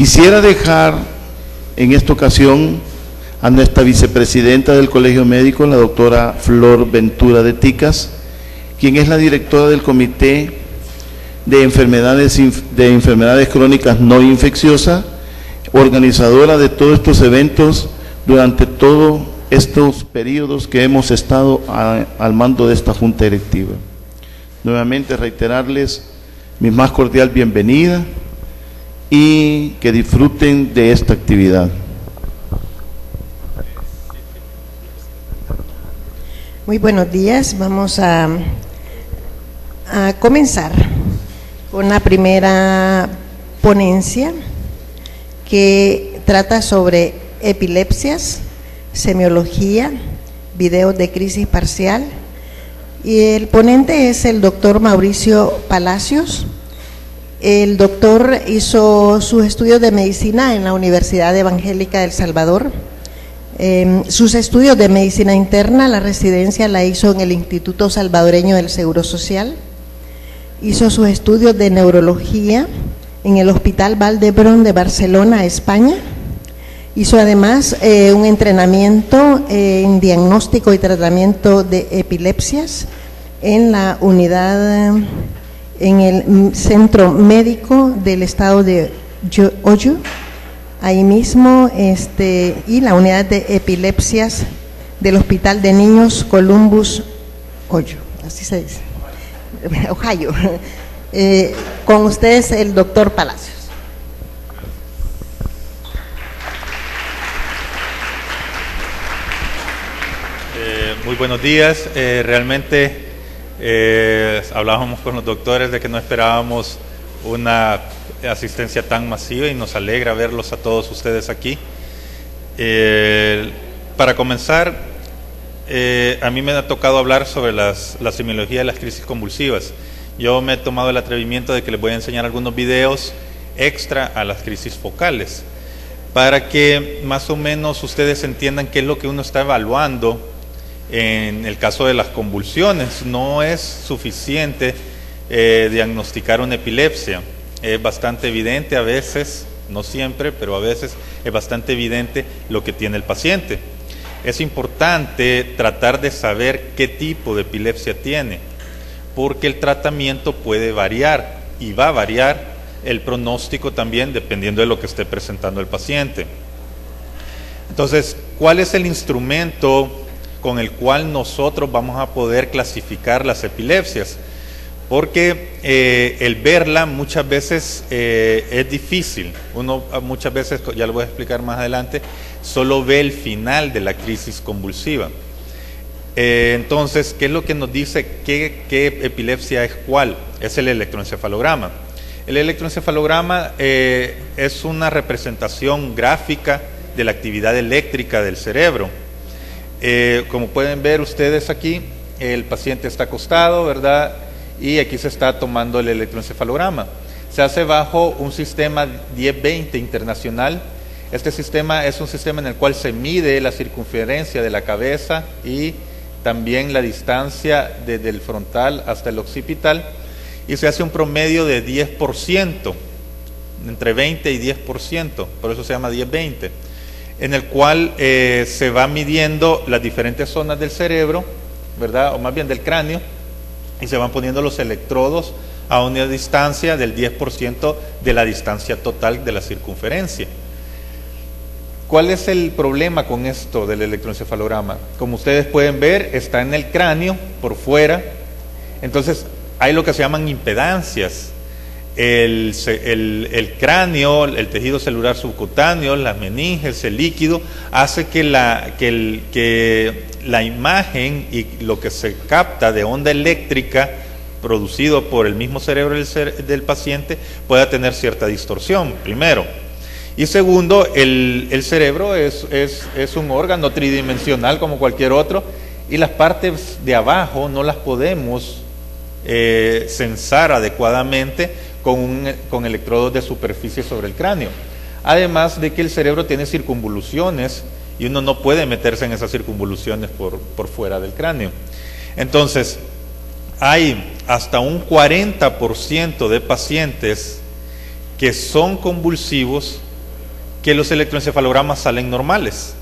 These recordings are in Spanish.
Quisiera dejar en esta ocasión a nuestra vicepresidenta del Colegio Médico, la doctora Flor Ventura de Ticas, quien es la directora del Comité de Enfermedades Crónicas No Infecciosas, organizadora de todos estos eventos durante todos estos periodos que hemos estado al mando de esta Junta Directiva. Nuevamente reiterarles mi más cordial bienvenida y que disfruten de esta actividad. Muy buenos días. Vamos a comenzar con la primera ponencia que trata sobre epilepsias, semiología, videos de crisis parcial, y el ponente es el doctor Mauricio Palacios. El doctor hizo sus estudios de medicina en la Universidad Evangélica de El Salvador. Sus estudios de medicina interna, la residencia la hizo en el Instituto Salvadoreño del Seguro Social. Hizo sus estudios de neurología en el Hospital Vall d'Hebron de Barcelona, España. Hizo además un entrenamiento en diagnóstico y tratamiento de epilepsias en la unidad, en el Centro Médico del Estado de Oyo, ahí mismo, y la unidad de epilepsias del Hospital de Niños Columbus, Oyo, así se dice, Ohio. Con ustedes el doctor Palacios. Muy buenos días. Realmente hablábamos con los doctores de que no esperábamos una asistencia tan masiva y nos alegra verlos a todos ustedes aquí. Para comenzar, a mí me ha tocado hablar sobre la semiología de las crisis convulsivas. Yo me he tomado el atrevimiento de que les voy a enseñar algunos videos extra a las crisis focales, para que más o menos ustedes entiendan qué es lo que uno está evaluando. En el caso de las convulsiones, no es suficiente diagnosticar una epilepsia. Es bastante evidente a veces, no siempre, pero a veces es bastante evidente lo que tiene el paciente. Es importante tratar de saber qué tipo de epilepsia tiene, porque el tratamiento puede variar y va a variar el pronóstico también dependiendo de lo que esté presentando el paciente. Entonces, ¿cuál es el instrumento con el cual nosotros vamos a poder clasificar las epilepsias? Porque el verla muchas veces es difícil. Uno muchas veces, ya lo voy a explicar más adelante, solo ve el final de la crisis convulsiva. Entonces, ¿qué es lo que nos dice qué epilepsia es cuál? Es el electroencefalograma. El electroencefalograma es una representación gráfica de la actividad eléctrica del cerebro. Como pueden ver ustedes aquí, el paciente está acostado, ¿verdad? Y aquí se está tomando el electroencefalograma. Se hace bajo un sistema 1020 internacional. Este sistema es un sistema en el cual se mide la circunferencia de la cabeza y también la distancia desde el frontal hasta el occipital, y se hace un promedio de 10%, entre 20 y 10%, por eso se llama 1020, en el cual se va midiendo las diferentes zonas del cerebro, ¿verdad? O más bien del cráneo, y se van poniendo los electrodos a una distancia del 10% de la distancia total de la circunferencia. ¿Cuál es el problema con esto del electroencefalograma? Como ustedes pueden ver, está en el cráneo, por fuera. Entonces, hay lo que se llaman impedancias. El cráneo, el tejido celular subcutáneo, las meninges, el líquido, hace que la imagen y lo que se capta de onda eléctrica producido por el mismo cerebro del paciente pueda tener cierta distorsión, primero. Y segundo, el cerebro es un órgano tridimensional como cualquier otro, y las partes de abajo no las podemos censar adecuadamente con electrodos de superficie sobre el cráneo. Además de que el cerebro tiene circunvoluciones y uno no puede meterse en esas circunvoluciones por fuera del cráneo. Entonces, hay hasta un 40% de pacientes que son convulsivos que los electroencefalogramas salen normales.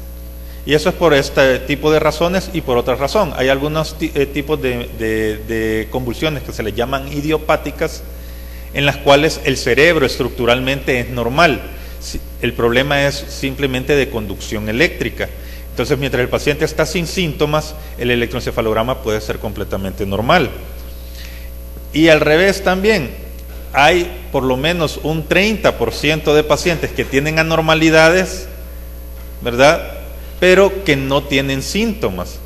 Y eso es por este tipo de razones y por otra razón. Hay algunos tipos de convulsiones que se les llaman idiopáticas, en las cuales el cerebro estructuralmente es normal. El problema es simplemente de conducción eléctrica. Entonces, mientras el paciente está sin síntomas, el electroencefalograma puede ser completamente normal. Y al revés también, hay por lo menos un 30% de pacientes que tienen anormalidades, ¿verdad?, pero que no tienen síntomas.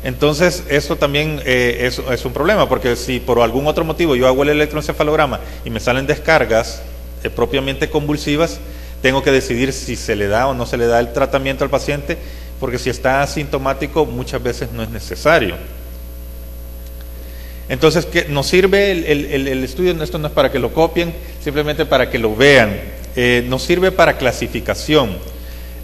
Entonces, eso también es un problema, porque si por algún otro motivo yo hago el electroencefalograma y me salen descargas propiamente convulsivas, tengo que decidir si se le da o no se le da el tratamiento al paciente, porque si está asintomático muchas veces no es necesario. Entonces, ¿qué nos sirve el estudio? Esto no es para que lo copien, simplemente para que lo vean. Nos sirve para clasificación.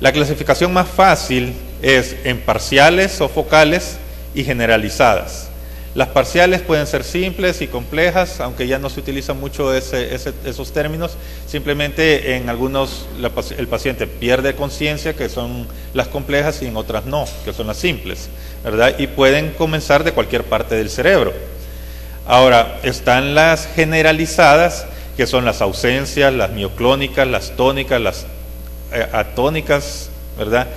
La clasificación más fácil es en parciales o focales y generalizadas. Las parciales pueden ser simples y complejas, aunque ya no se utilizan mucho esos términos. Simplemente en algunos el paciente pierde conciencia, que son las complejas, y en otras no, que son las simples, ¿verdad? Y pueden comenzar de cualquier parte del cerebro. Ahora, están las generalizadas, que son las ausencias, las mioclónicas, las tónicas, las atónicas, ¿verdad?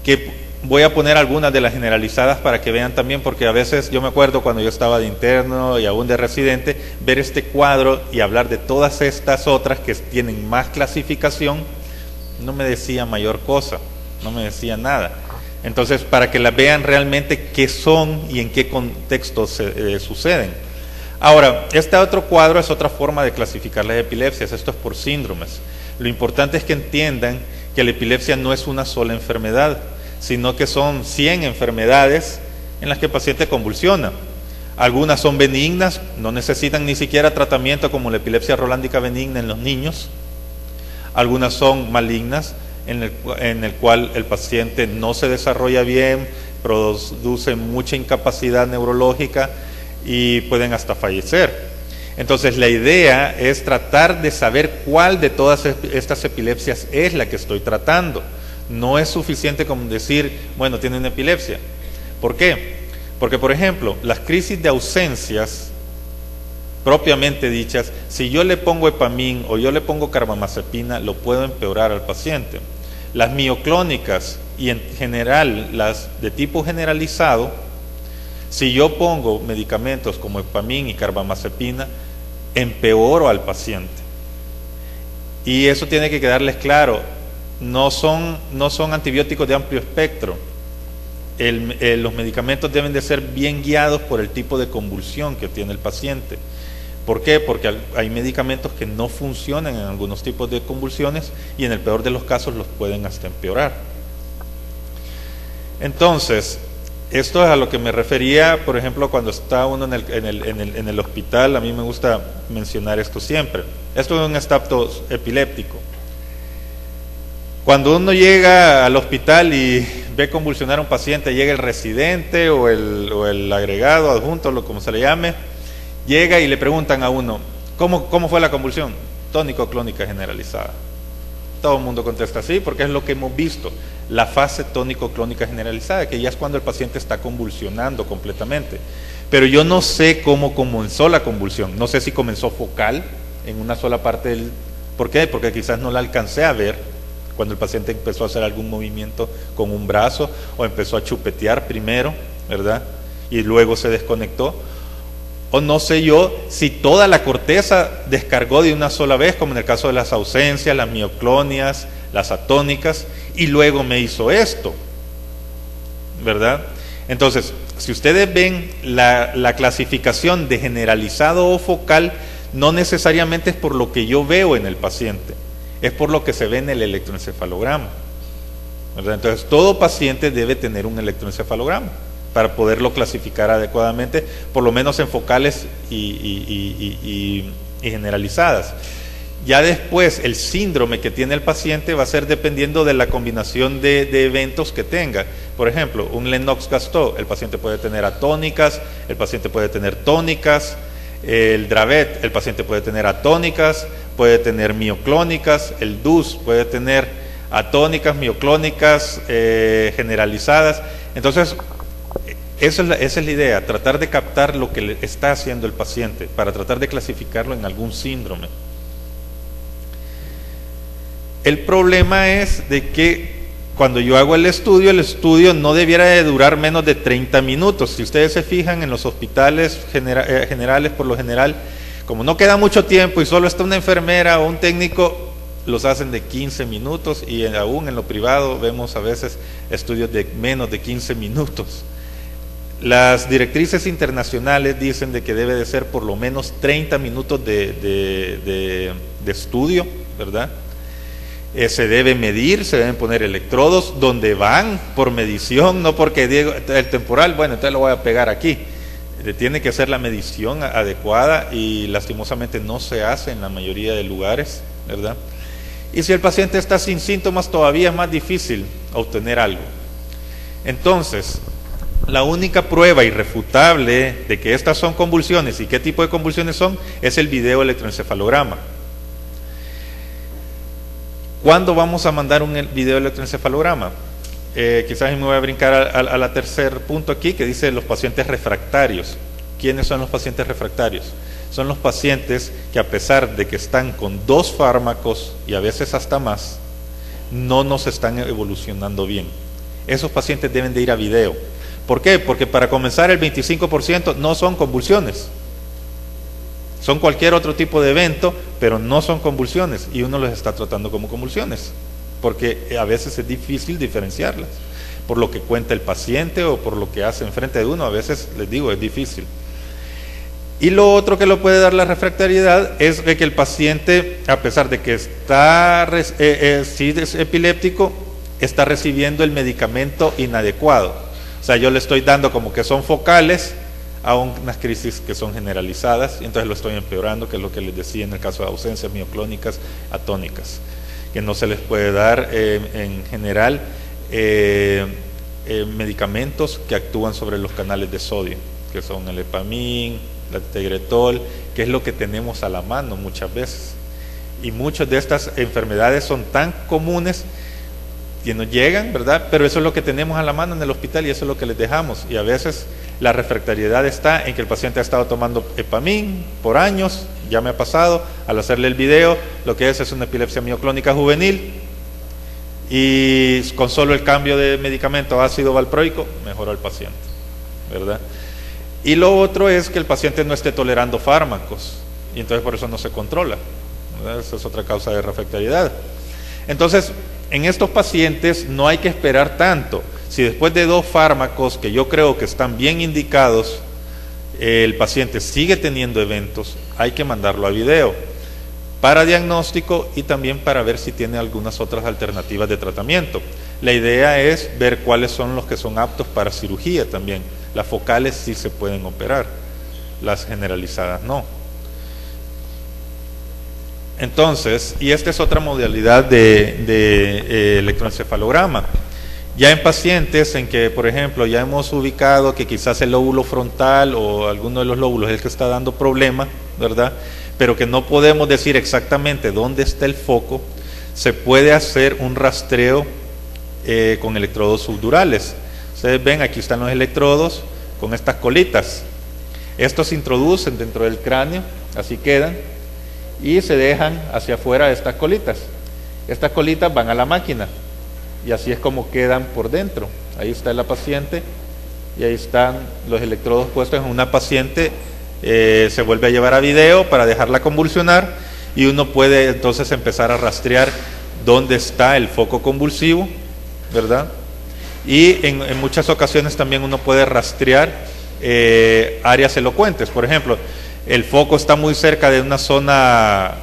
Que voy a poner algunas de las generalizadas para que vean también, porque a veces yo me acuerdo cuando yo estaba de interno y aún de residente, ver este cuadro y hablar de todas estas otras que tienen más clasificación, no me decía mayor cosa, no me decía nada. Entonces, para que las vean realmente qué son y en qué contextos suceden. Ahora, este otro cuadro es otra forma de clasificar las epilepsias. Esto es por síndromes. Lo importante es que entiendan que la epilepsia no es una sola enfermedad, sino que son 100 enfermedades en las que el paciente convulsiona. Algunas son benignas, no necesitan ni siquiera tratamiento, como la epilepsia rolándica benigna en los niños. Algunas son malignas, en el cual el paciente no se desarrolla bien, produce mucha incapacidad neurológica y pueden hasta fallecer. Entonces, la idea es tratar de saber cuál de todas estas epilepsias es la que estoy tratando. No es suficiente como decir, bueno, tienen epilepsia. ¿Por qué? Porque, por ejemplo, las crisis de ausencias propiamente dichas, si yo le pongo Epamín o yo le pongo carbamazepina, lo puedo empeorar al paciente. Las mioclónicas y en general las de tipo generalizado, si yo pongo medicamentos como Epamín y carbamazepina, empeoro al paciente. Y eso tiene que quedarles claro, no son antibióticos de amplio espectro. Los medicamentos deben de ser bien guiados por el tipo de convulsión que tiene el paciente. ¿Por qué? Porque hay medicamentos que no funcionan en algunos tipos de convulsiones y en el peor de los casos los pueden hasta empeorar. Entonces, esto es a lo que me refería, por ejemplo, cuando está uno en el hospital. A mí me gusta mencionar esto siempre. Esto es un estado epiléptico. Cuando uno llega al hospital y ve convulsionar a un paciente, llega el residente o el agregado, adjunto, como se le llame, llega y le preguntan a uno, ¿cómo fue la convulsión? Tónico-clónica generalizada. Todo el mundo contesta así, porque es lo que hemos visto, la fase tónico-clónica generalizada, que ya es cuando el paciente está convulsionando completamente. Pero yo no sé cómo comenzó la convulsión, no sé si comenzó focal en una sola parte del... ¿Por qué? Porque quizás no la alcancé a ver cuando el paciente empezó a hacer algún movimiento con un brazo o empezó a chupetear primero, ¿verdad? Y luego se desconectó. O no sé yo si toda la corteza descargó de una sola vez, como en el caso de las ausencias, las mioclonias, las atónicas, y luego me hizo esto, ¿verdad? Entonces, si ustedes ven la clasificación de generalizado o focal, no necesariamente es por lo que yo veo en el paciente, es por lo que se ve en el electroencefalograma, ¿verdad? Entonces, todo paciente debe tener un electroencefalograma para poderlo clasificar adecuadamente, por lo menos en focales y generalizadas. Ya después, el síndrome que tiene el paciente va a ser dependiendo de la combinación de eventos que tenga. Por ejemplo, un Lennox-Gastaut, el paciente puede tener atónicas, el paciente puede tener tónicas. El Dravet, el paciente puede tener atónicas, puede tener mioclónicas. El DUS puede tener atónicas, mioclónicas, generalizadas. Entonces, esa es la idea, tratar de captar lo que le está haciendo el paciente para tratar de clasificarlo en algún síndrome. El problema es de que cuando yo hago el estudio no debiera de durar menos de 30 minutos. Si ustedes se fijan en los hospitales generales, por lo general, como no queda mucho tiempo y solo está una enfermera o un técnico, los hacen de 15 minutos y aún en lo privado vemos a veces estudios de menos de 15 minutos. Las directrices internacionales dicen de que debe de ser por lo menos 30 minutos de estudio, ¿verdad? Se debe medir, se deben poner electrodos donde van por medición, no porque digo el temporal, bueno, entonces lo voy a pegar aquí. Tiene que ser la medición adecuada y lastimosamente no se hace en la mayoría de lugares, ¿verdad? Y si el paciente está sin síntomas, todavía es más difícil obtener algo. Entonces, la única prueba irrefutable de que estas son convulsiones y qué tipo de convulsiones son es el video electroencefalograma. ¿Cuándo vamos a mandar un video electroencefalograma? Quizás me voy a brincar a la tercer punto aquí, que dice los pacientes refractarios. ¿Quiénes son los pacientes refractarios? Son los pacientes que, a pesar de que están con 2 fármacos y a veces hasta más, no nos están evolucionando bien. Esos pacientes deben de ir a video. ¿Por qué? Porque para comenzar el 25% no son convulsiones. Son cualquier otro tipo de evento, pero no son convulsiones y uno los está tratando como convulsiones, porque a veces es difícil diferenciarlas, por lo que cuenta el paciente o por lo que hace enfrente de uno, a veces les digo, es difícil. Y lo otro que lo puede dar la refractariedad es de que el paciente, a pesar de que está sí es epiléptico, está recibiendo el medicamento inadecuado. O sea, yo le estoy dando como que son focales a unas crisis que son generalizadas, y entonces lo estoy empeorando, que es lo que les decía en el caso de ausencias mioclónicas atónicas, que no se les puede dar en general medicamentos que actúan sobre los canales de sodio, que son el Epamin, la Tegretol, que es lo que tenemos a la mano muchas veces. Y muchas de estas enfermedades son tan comunes que nos llegan, ¿verdad? Pero eso es lo que tenemos a la mano en el hospital y eso es lo que les dejamos. Y a veces la refractariedad está en que el paciente ha estado tomando Epamin por años, ya me ha pasado, al hacerle el video, lo que es una epilepsia mioclónica juvenil, y con solo el cambio de medicamento ácido valproico, mejoró el paciente, ¿verdad? Y lo otro es que el paciente no esté tolerando fármacos, y entonces por eso no se controla, ¿verdad? Esa es otra causa de refractariedad. Entonces, en estos pacientes no hay que esperar tanto. Si después de 2 fármacos que yo creo que están bien indicados, el paciente sigue teniendo eventos, hay que mandarlo a video para diagnóstico y también para ver si tiene algunas otras alternativas de tratamiento. La idea es ver cuáles son los que son aptos para cirugía también. Las focales sí se pueden operar, las generalizadas no. Entonces, y esta es otra modalidad de electroencefalograma. Ya en pacientes en que, por ejemplo, ya hemos ubicado que quizás el lóbulo frontal o alguno de los lóbulos es el que está dando problema, ¿verdad? Pero que no podemos decir exactamente dónde está el foco, se puede hacer un rastreo con electrodos subdurales. Ustedes ven, aquí están los electrodos con estas colitas. Estos se introducen dentro del cráneo, así quedan, y se dejan hacia afuera estas colitas. Estas colitas van a la máquina y así es como quedan por dentro. Ahí está la paciente y ahí están los electrodos puestos en una paciente. Se vuelve a llevar a video para dejarla convulsionar y uno puede entonces empezar a rastrear dónde está el foco convulsivo, ¿verdad? Y en muchas ocasiones también uno puede rastrear áreas elocuentes. Por ejemplo, el foco está muy cerca de una zona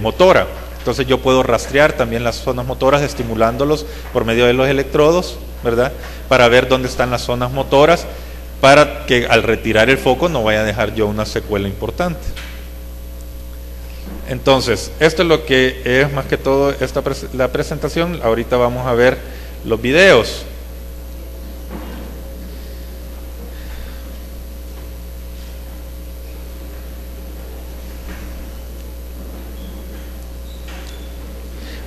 motora, entonces yo puedo rastrear también las zonas motoras estimulándolos por medio de los electrodos, ¿verdad? Para ver dónde están las zonas motoras, para que al retirar el foco no vaya a dejar yo una secuela importante. Entonces, esto es lo que es más que todo la presentación. Ahorita vamos a ver los videos.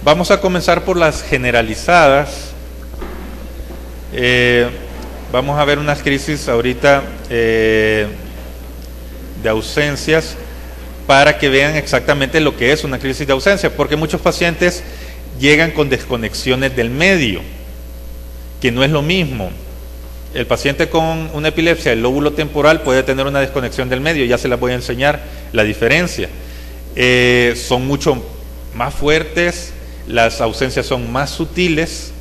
Vamos a comenzar por las generalizadas. Vamos a ver unas crisis ahorita de ausencias para que vean exactamente lo que es una crisis de ausencia, porque muchos pacientes llegan con desconexiones del medio, que no es lo mismo. El paciente con una epilepsia del lóbulo temporal puede tener una desconexión del medio, ya se las voy a enseñar la diferencia. Son mucho más fuertes, las ausencias son más sutiles,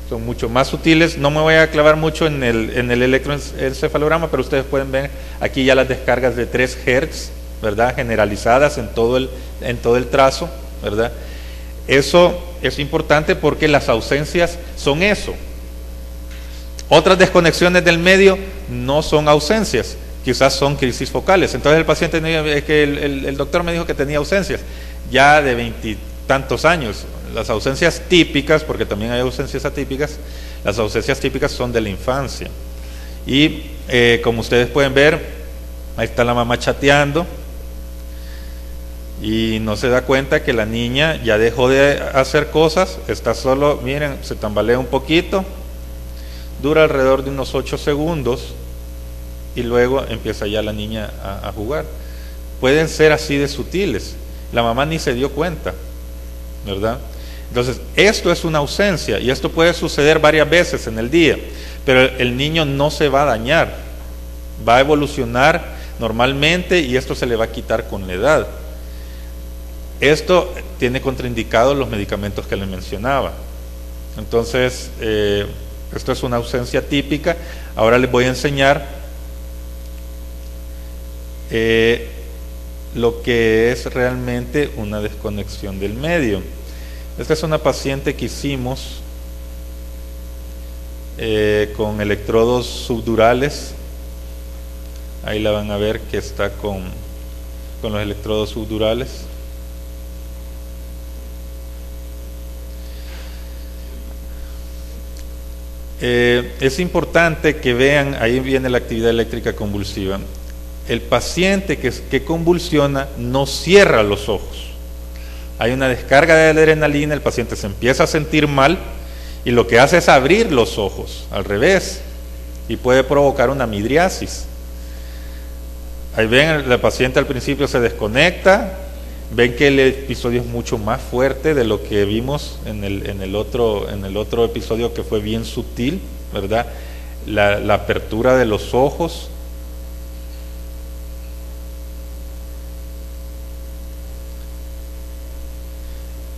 no me voy a clavar mucho en el electroencefalograma, pero ustedes pueden ver aquí ya las descargas de 3 Hz, ¿verdad? Generalizadas en todo el trazo, ¿verdad? Eso es importante porque las ausencias son eso. Otras desconexiones del medio no son ausencias, quizás son crisis focales. Entonces el paciente, es que el doctor me dijo que tenía ausencias ya de 20 tantos años. Las ausencias típicas, porque también hay ausencias atípicas, las ausencias típicas son de la infancia. Y como ustedes pueden ver, ahí está la mamá chateando y no se da cuenta que la niña ya dejó de hacer cosas, está solo, miren, se tambalea un poquito, dura alrededor de unos 8 segundos y luego empieza ya la niña a jugar. Pueden ser así de sutiles, la mamá ni se dio cuenta, ¿verdad? Entonces, esto es una ausencia y esto puede suceder varias veces en el día, pero el niño no se va a dañar, va a evolucionar normalmente y esto se le va a quitar con la edad. Esto tiene contraindicados los medicamentos que le mencionaba. Entonces, esto es una ausencia típica. Ahora les voy a enseñar lo que es realmente una desconexión del medio. Esta es una paciente que hicimos con electrodos subdurales. Ahí la van a ver que está con los electrodos subdurales. Es importante que vean, ahí viene la actividad eléctrica convulsiva. El paciente que convulsiona no cierra los ojos. Hay una descarga de adrenalina, el paciente se empieza a sentir mal y lo que hace es abrir los ojos, al revés, y puede provocar una midriasis. Ahí ven, la paciente al principio se desconecta, ven que el episodio es mucho más fuerte de lo que vimos en el otro episodio, que fue bien sutil, ¿verdad? La apertura de los ojos.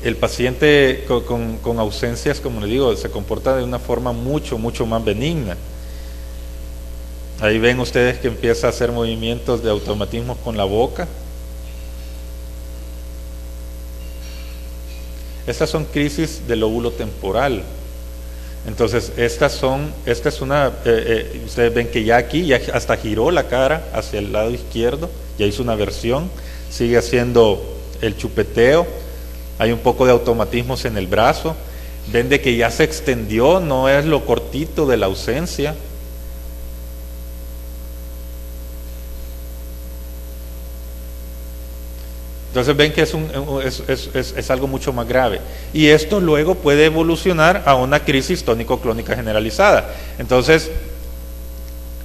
El paciente con ausencias, como le digo, se comporta de una forma mucho más benigna. Ahí ven ustedes que empieza a hacer movimientos de automatismos con la boca. Estas son crisis del lóbulo temporal. Entonces, ustedes ven que ya aquí, ya hasta giró la cara hacia el lado izquierdo, ya hizo una versión, sigue haciendo el chupeteo. Hay un poco de automatismos en el brazo. Ven de que ya se extendió, no es lo cortito de la ausencia. Entonces ven que es algo mucho más grave. Y esto luego puede evolucionar a una crisis tónico-clónica generalizada. Entonces,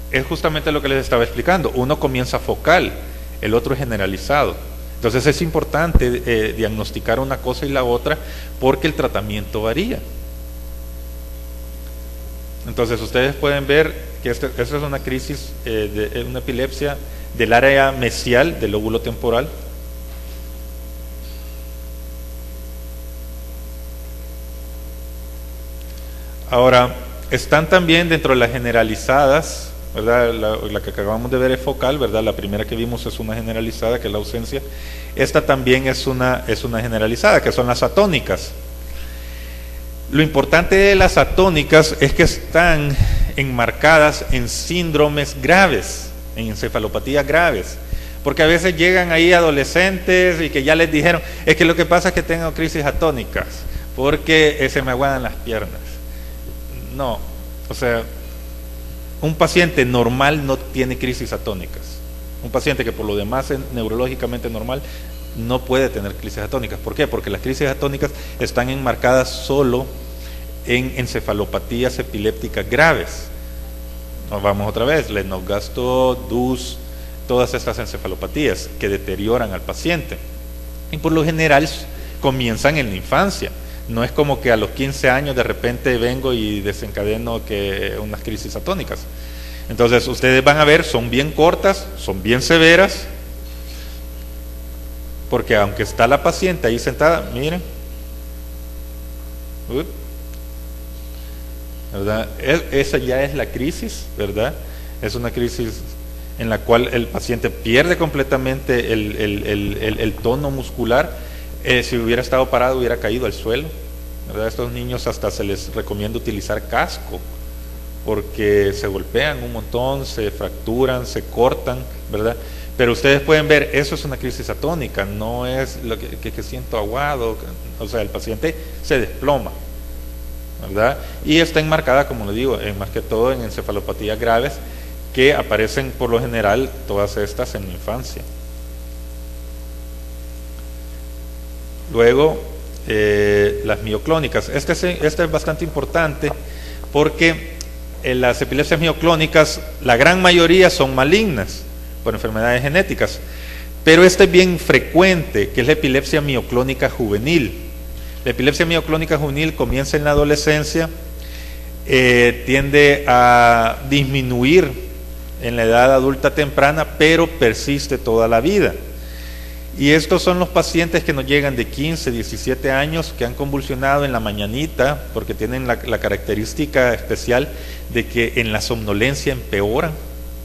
es justamente lo que les estaba explicando. Uno comienza focal, el otro es generalizado. Entonces es importante diagnosticar una cosa y la otra porque el tratamiento varía. Entonces ustedes pueden ver que esta es una crisis de una epilepsia del área mesial del lóbulo temporal. Ahora, están también dentro de las generalizadas, ¿verdad? La que acabamos de ver es focal, ¿verdad? La primera que vimos es una generalizada, que es la ausencia. Esta también es una generalizada, que son las atónicas. Lo importante de las atónicas es que están enmarcadas en síndromes graves, en encefalopatías graves. Porque a veces llegan ahí adolescentes y que ya les dijeron, es que lo que pasa es que tengo crisis atónicas, porque se me aguadan las piernas. No, o sea, un paciente normal no tiene crisis atónicas. Un paciente que por lo demás es neurológicamente normal no puede tener crisis atónicas. ¿Por qué? Porque las crisis atónicas están enmarcadas solo en encefalopatías epilépticas graves. Nos vamos otra vez, Lennox-Gastaut, DUS, todas estas encefalopatías que deterioran al paciente. Y por lo general comienzan en la infancia. No es como que a los 15 años de repente vengo y desencadeno unas crisis atónicas. Entonces ustedes van a ver, son bien cortas, son bien severas, porque aunque está la paciente ahí sentada, miren, ¿verdad? Esa ya es la crisis, ¿verdad? Es una crisis en la cual el paciente pierde completamente el tono muscular. Si hubiera estado parado hubiera caído al suelo, ¿verdad? A estos niños hasta se les recomienda utilizar casco porque se golpean un montón, se fracturan, se cortan, ¿verdad? Pero ustedes pueden ver, eso es una crisis atónica, no es lo que siento aguado, o sea, el paciente se desploma, ¿verdad? Y está enmarcada, como le digo, más que todo en encefalopatías graves que aparecen por lo general todas estas en la infancia. Luego, las mioclónicas. Este es bastante importante porque las epilepsias mioclónicas, la gran mayoría son malignas por enfermedades genéticas, pero es bien frecuente, que es la epilepsia mioclónica juvenil. La epilepsia mioclónica juvenil comienza en la adolescencia, tiende a disminuir en la edad adulta temprana, pero persiste toda la vida. Y estos son los pacientes que nos llegan de 15, 17 años, que han convulsionado en la mañanita, porque tienen la característica especial de que en la somnolencia empeoran,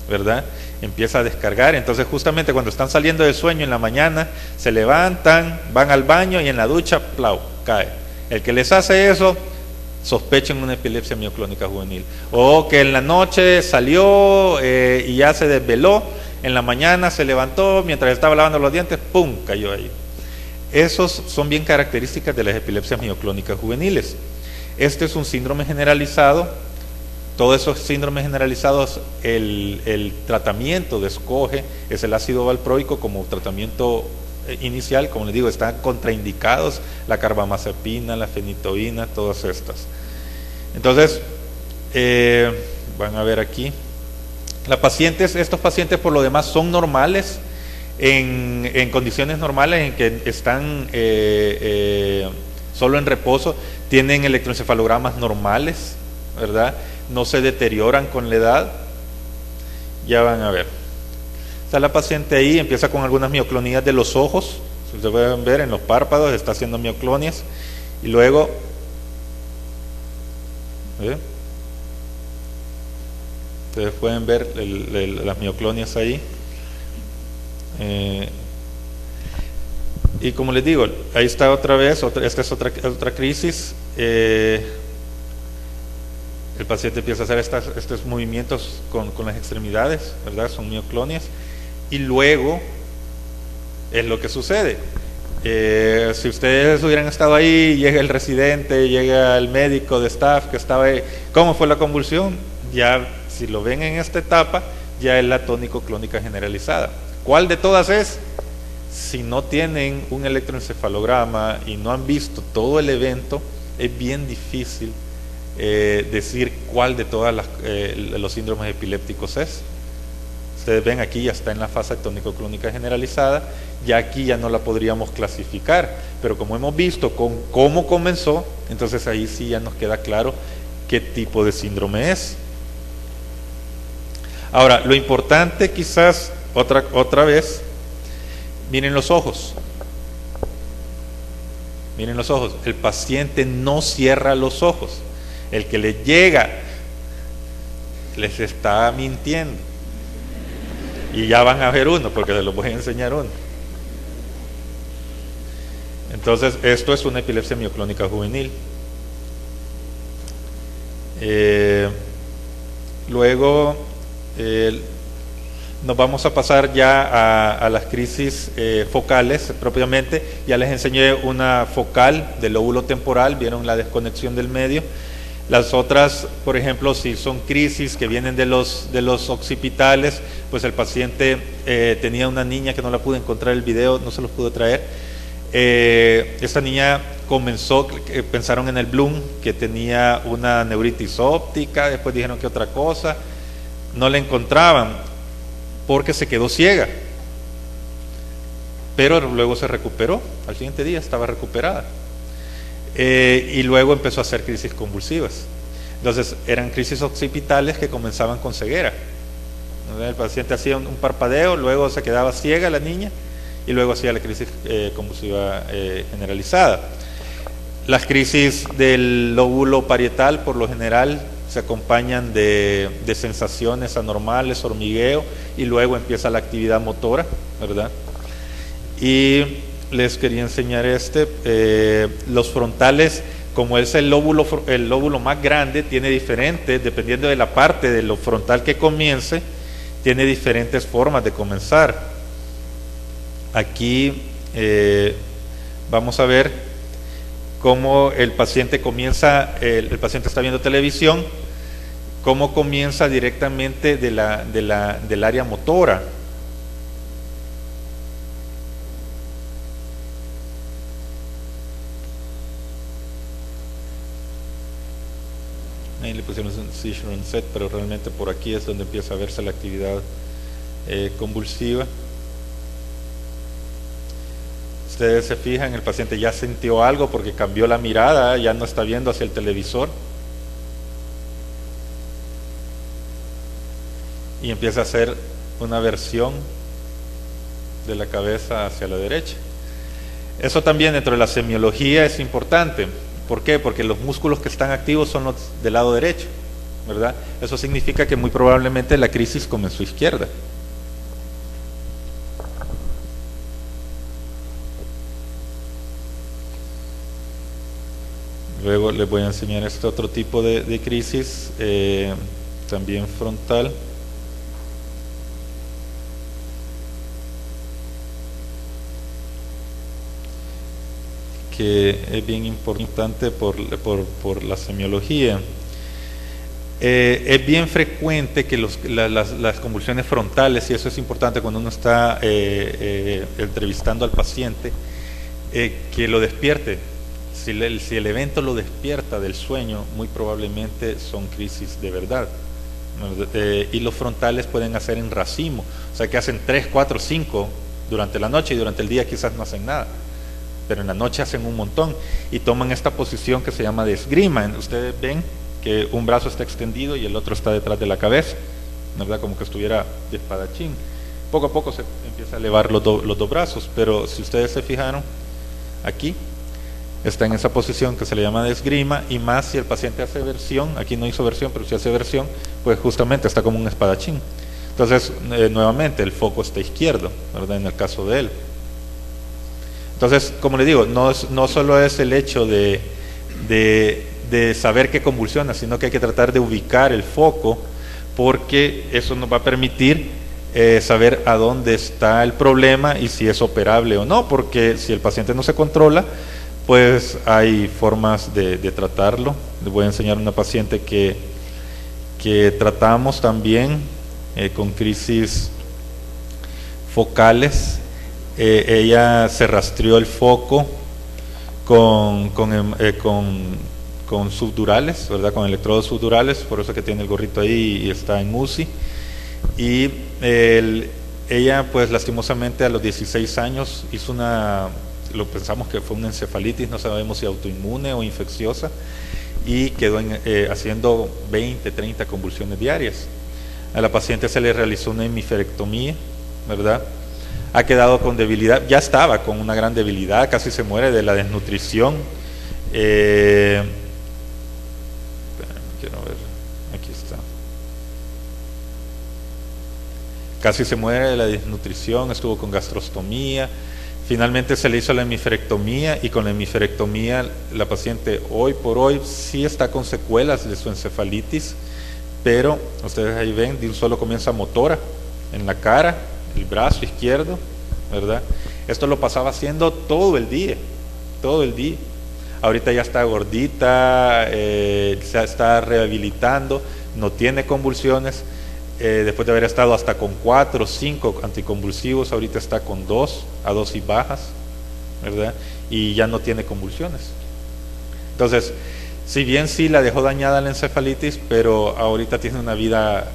¿verdad? Empieza a descargar. Entonces justamente cuando están saliendo del sueño en la mañana, se levantan, van al baño y en la ducha, ¡plau!, cae. El que les hace eso, sospechen una epilepsia mioclónica juvenil. O que en la noche salió y ya se desveló, en la mañana se levantó, mientras estaba lavando los dientes, ¡pum!, cayó ahí. Esos son bien características de las epilepsias mioclónicas juveniles. Este es un síndrome generalizado. Todos esos síndromes generalizados, el tratamiento de escoge es el ácido valproico como tratamiento inicial. Como les digo, están contraindicados la carbamazepina, la fenitoína, todas estas. Entonces, van a ver aquí. Estos pacientes por lo demás son normales, en condiciones normales en que están solo en reposo, tienen electroencefalogramas normales, ¿verdad? No se deterioran con la edad. Ya van a ver. Está la paciente ahí, empieza con algunas mioclonías de los ojos, si ustedes pueden ver en los párpados, está haciendo mioclonias, y luego, ustedes pueden ver las mioclonias ahí. Y como les digo, ahí está otra vez, esta es otra crisis. El paciente empieza a hacer estos movimientos con las extremidades, ¿verdad? Son mioclonias. Y luego es lo que sucede. Si ustedes hubieran estado ahí, llega el residente, llega el médico de staff que estaba ahí, ¿cómo fue la convulsión? Ya, si lo ven en esta etapa, ya es la tónico-clónica generalizada. ¿Cuál de todas es? Si no tienen un electroencefalograma y no han visto todo el evento, es bien difícil decir cuál de todas los síndromes epilépticos es. Ustedes ven aquí ya está en la fase tónico-clónica generalizada, ya aquí ya no la podríamos clasificar, pero como hemos visto con cómo comenzó, entonces ahí sí ya nos queda claro qué tipo de síndrome es. Ahora, lo importante quizás, otra vez, miren los ojos. Miren los ojos, el paciente no cierra los ojos. El que les llega les está mintiendo. Y ya van a ver uno, porque se los voy a enseñar uno. Entonces, esto es una epilepsia mioclónica juvenil. Luego, nos vamos a pasar ya a las crisis focales propiamente. Ya les enseñé una focal del lóbulo temporal, vieron la desconexión del medio. Las otras, por ejemplo, si son crisis que vienen de los occipitales, pues el paciente tenía una niña que no la pude encontrar el video, no se los pude traer. Esta niña comenzó, pensaron en el Bloom, que tenía una neuritis óptica, después dijeron que otra cosa, no la encontraban porque se quedó ciega, pero luego se recuperó, al siguiente día estaba recuperada. Y luego empezó a hacer crisis convulsivas. Entonces eran crisis occipitales que comenzaban con ceguera. El paciente hacía un parpadeo, luego se quedaba ciega la niña y luego hacía la crisis convulsiva generalizada. Las crisis del lóbulo parietal por lo general se acompañan de sensaciones anormales, hormigueo, y luego empieza la actividad motora, ¿verdad? Y les quería enseñar los frontales, como es el lóbulo más grande, tiene diferentes, dependiendo de la parte de lo frontal que comience, tiene diferentes formas de comenzar. Aquí vamos a ver cómo el paciente comienza, el paciente está viendo televisión, cómo comienza directamente del área motora. Ahí le pusieron un seizure onset, pero realmente por aquí es donde empieza a verse la actividad convulsiva. Ustedes se fijan, el paciente ya sintió algo porque cambió la mirada, ya no está viendo hacia el televisor y empieza a hacer una versión de la cabeza hacia la derecha. Eso también dentro de la semiología es importante. ¿Por qué? Porque los músculos que están activos son los del lado derecho, ¿verdad? Eso significa que muy probablemente la crisis comenzó izquierda. Luego les voy a enseñar este otro tipo de crisis, también frontal. Que es bien importante por la semiología. Es bien frecuente que las convulsiones frontales, y eso es importante cuando uno está entrevistando al paciente, que lo despierte. Si el evento lo despierta del sueño, muy probablemente son crisis de verdad. Y los frontales pueden hacer en racimo, o sea que hacen 3, 4, 5 durante la noche y durante el día quizás no hacen nada, pero en la noche hacen un montón y toman esta posición que se llama de esgrima. Ustedes ven que un brazo está extendido y el otro está detrás de la cabeza, ¿verdad? Como que estuviera de espadachín. Poco a poco se empieza a elevar los dos brazos, pero si ustedes se fijaron, aquí está en esa posición que se le llama de esgrima, y más si el paciente hace versión, aquí no hizo versión, pero si hace versión, pues justamente está como un espadachín. Entonces, nuevamente, el foco está izquierdo, ¿verdad? En el caso de él. Entonces, como le digo, no solo es el hecho de saber qué convulsiona, sino que hay que tratar de ubicar el foco, porque eso nos va a permitir saber a dónde está el problema y si es operable o no, porque si el paciente no se controla, pues hay formas de tratarlo. Les voy a enseñar una paciente que tratamos también con crisis focales. Ella se rastreó el foco con subdurales, ¿verdad? Con electrodos subdurales, por eso que tiene el gorrito ahí y está en UCI. Y ella, pues lastimosamente a los 16 años hizo lo pensamos que fue una encefalitis, no sabemos si autoinmune o infecciosa, y quedó haciendo 20, 30 convulsiones diarias. A la paciente se le realizó una hemiferectomía, ¿verdad? Ha quedado con debilidad, ya estaba con una gran debilidad, casi se muere de la desnutrición. Quiero ver, aquí está. Casi se muere de la desnutrición, estuvo con gastrostomía. Finalmente se le hizo la hemiferectomía, y con la hemiferectomía la paciente hoy por hoy sí está con secuelas de su encefalitis, pero ustedes ahí ven, de un solo comienza motora en la cara, el brazo izquierdo, ¿verdad? Esto lo pasaba haciendo todo el día, ahorita ya está gordita, se está rehabilitando, no tiene convulsiones, después de haber estado hasta con 4 o 5 anticonvulsivos, ahorita está con 2 a dosis bajas, ¿verdad? Y ya no tiene convulsiones. Entonces, si bien sí la dejó dañada la encefalitis, pero ahorita tiene una vida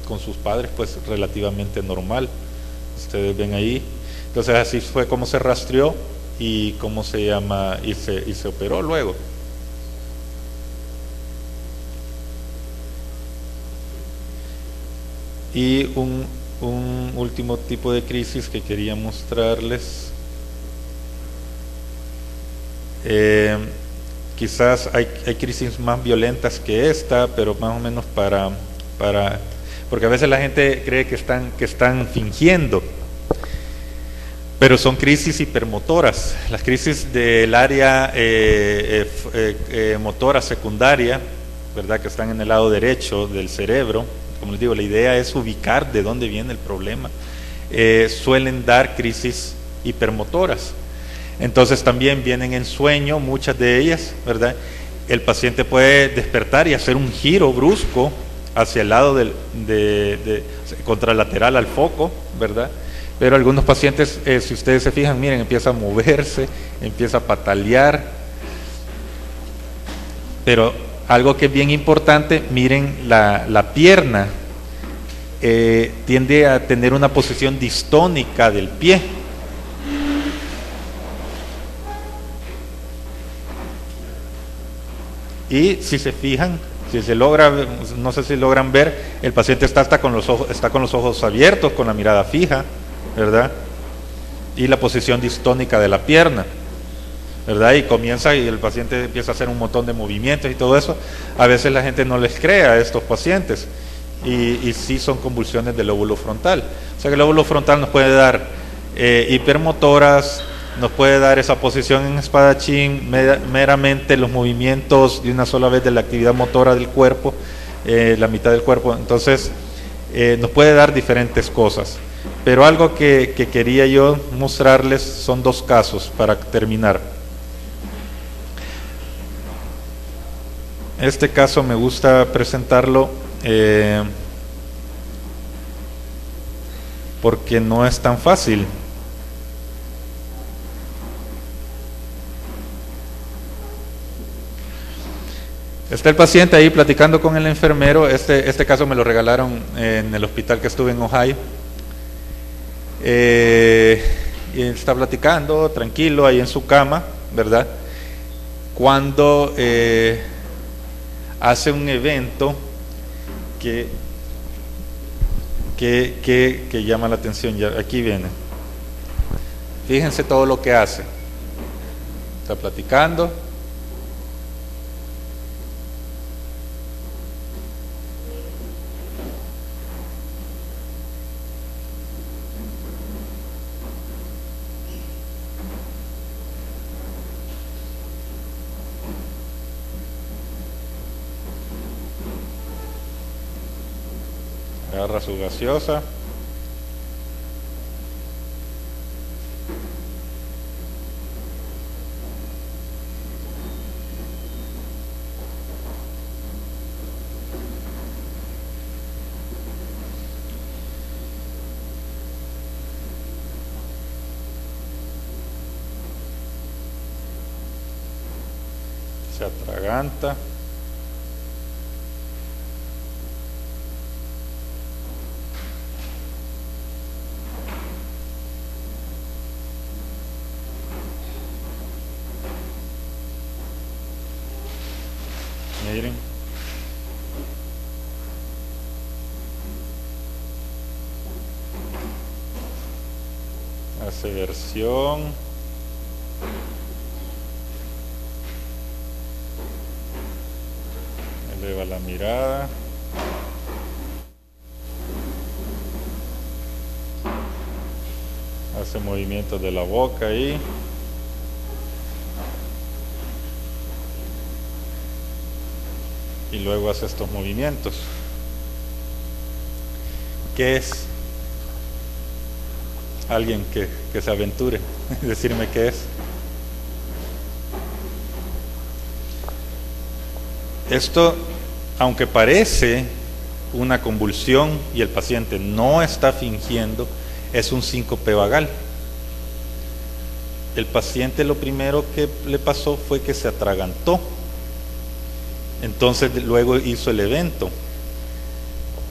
con sus padres pues relativamente normal. Ustedes ven ahí. Entonces así fue como se rastreó y cómo se llama y se operó luego. Y un último tipo de crisis que quería mostrarles. Quizás hay crisis más violentas que esta, pero más o menos porque a veces la gente cree que están fingiendo, pero son crisis hipermotoras. Las crisis del área motora secundaria, ¿verdad?, que están en el lado derecho del cerebro. Como les digo, la idea es ubicar de dónde viene el problema. Suelen dar crisis hipermotoras. Entonces también vienen en sueño, muchas de ellas, ¿verdad? El paciente puede despertar y hacer un giro brusco hacia el lado contralateral al foco, ¿verdad? Pero algunos pacientes, si ustedes se fijan, miren, empieza a moverse, empieza a patalear. Pero algo que es bien importante, miren la pierna, tiende a tener una posición distónica del pie. Y si se fijan, si se logra, no sé si logran ver, el paciente está con los ojos abiertos, con la mirada fija, ¿verdad? Y la posición distónica de la pierna, ¿verdad? Y el paciente empieza a hacer un montón de movimientos y todo eso. A veces la gente no les cree a estos pacientes y sí son convulsiones del lóbulo frontal. O sea que el lóbulo frontal nos puede dar hipermotoras, nos puede dar esa posición en espadachín, meramente los movimientos de una sola vez de la actividad motora del cuerpo, la mitad del cuerpo. Entonces nos puede dar diferentes cosas. Pero algo que quería yo mostrarles son 2 casos para terminar. Este caso me gusta presentarlo porque no es tan fácil. Está el paciente ahí platicando con el enfermero. Este caso me lo regalaron en el hospital que estuve en Ohio. Y está platicando tranquilo ahí en su cama, ¿verdad? Cuando hace un evento que llama la atención. Ya, aquí viene. Fíjense todo lo que hace. Está platicando. Agarra su gaseosa. Se atraganta. Miren. Hace versión. Eleva la mirada. Hace movimientos de la boca ahí. Y luego hace estos movimientos. ¿Qué es? Alguien que se aventure, decirme qué es. Esto, aunque parece una convulsión y el paciente no está fingiendo, es un síncope vagal. El paciente lo primero que le pasó fue que se atragantó, entonces luego hizo el evento.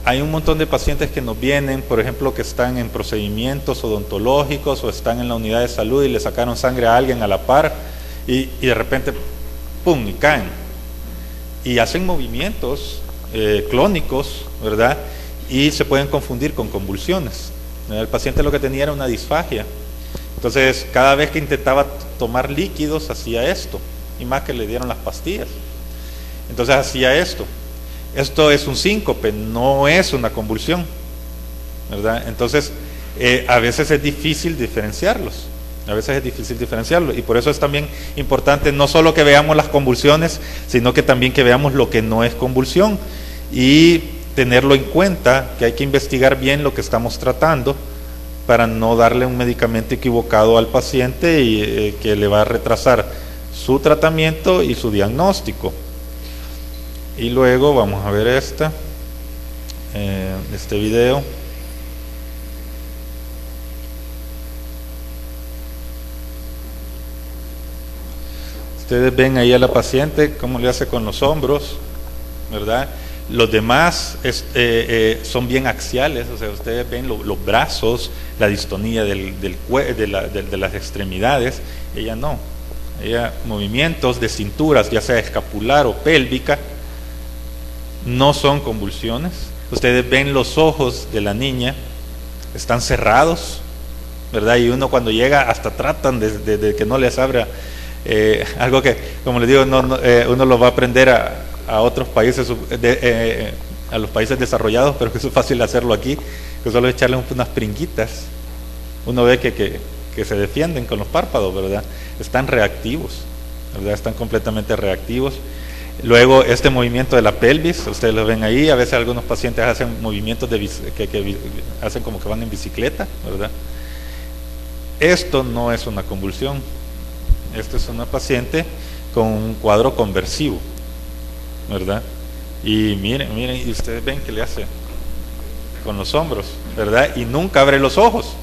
Hay un montón de pacientes que nos vienen, por ejemplo, que están en procedimientos odontológicos o están en la unidad de salud y le sacaron sangre a alguien a la par y de repente, ¡pum!, y caen. Y hacen movimientos clónicos, ¿verdad? Y se pueden confundir con convulsiones. El paciente lo que tenía era una disfagia. Entonces, cada vez que intentaba tomar líquidos, hacía esto. Y más que le dieron las pastillas. Entonces, hacía esto. Esto es un síncope, no es una convulsión, ¿verdad? Entonces, a veces es difícil diferenciarlos. Y por eso es también importante no solo que veamos las convulsiones, sino que también que veamos lo que no es convulsión y tenerlo en cuenta, que hay que investigar bien lo que estamos tratando para no darle un medicamento equivocado al paciente y que le va a retrasar su tratamiento y su diagnóstico. Y luego vamos a ver este video. Ustedes ven ahí a la paciente cómo le hace con los hombros, ¿verdad? Los demás son bien axiales, o sea, ustedes ven los brazos, la distonía de las extremidades. Ella no. Ella, movimientos de cinturas, ya sea escapular o pélvica, no son convulsiones. Ustedes ven los ojos de la niña, están cerrados, ¿verdad? Y uno cuando llega hasta tratan de que no les abra. Algo que, como les digo, uno lo va a aprender a otros países, a los países desarrollados, pero que es fácil hacerlo aquí, que solo echarle unas pringuitas. Uno ve que se defienden con los párpados, ¿verdad? Están reactivos, ¿verdad? Están completamente reactivos. Luego este movimiento de la pelvis, ustedes lo ven ahí, a veces algunos pacientes hacen movimientos que hacen como que van en bicicleta, ¿verdad? Esto no es una convulsión. Esto es una paciente con un cuadro conversivo, ¿verdad? Y miren, y ustedes ven que le hace con los hombros, ¿verdad? Y nunca abre los ojos.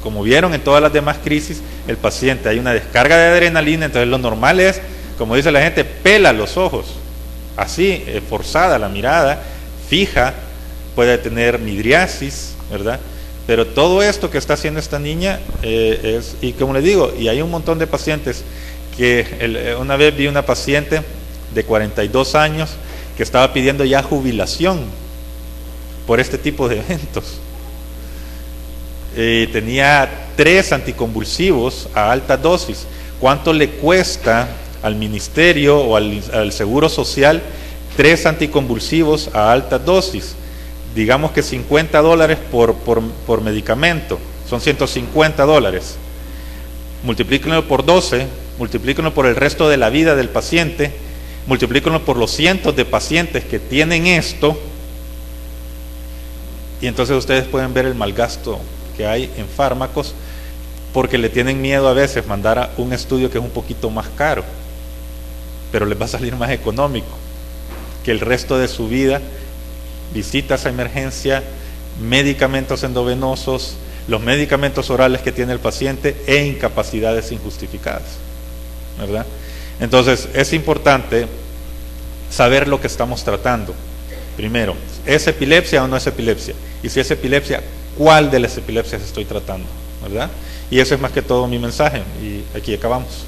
Como vieron en todas las demás crisis, el paciente hay una descarga de adrenalina, entonces lo normal es, como dice la gente, pela los ojos, así, forzada la mirada, fija, puede tener midriasis, ¿verdad? Pero todo esto que está haciendo esta niña y como les digo, y hay un montón de pacientes una vez vi una paciente de 42 años que estaba pidiendo ya jubilación por este tipo de eventos. Tenía 3 anticonvulsivos a alta dosis. ¿Cuánto le cuesta al ministerio o al Seguro Social 3 anticonvulsivos a alta dosis? Digamos que $50 por medicamento, son $150. Multiplíquenlo por 12, multiplíquenlo por el resto de la vida del paciente, multiplíquenlo por los cientos de pacientes que tienen esto, y entonces ustedes pueden ver el malgasto que hay en fármacos, porque le tienen miedo a veces mandar a un estudio que es un poquito más caro, pero les va a salir más económico que el resto de su vida. Visitas a emergencia, medicamentos endovenosos, los medicamentos orales que tiene el paciente e incapacidades injustificadas, ¿verdad? Entonces es importante saber lo que estamos tratando. Primero, ¿es epilepsia o no es epilepsia? Y si es epilepsia, ¿cuál de las epilepsias estoy tratando? ¿Verdad? Y eso es más que todo mi mensaje, y aquí acabamos.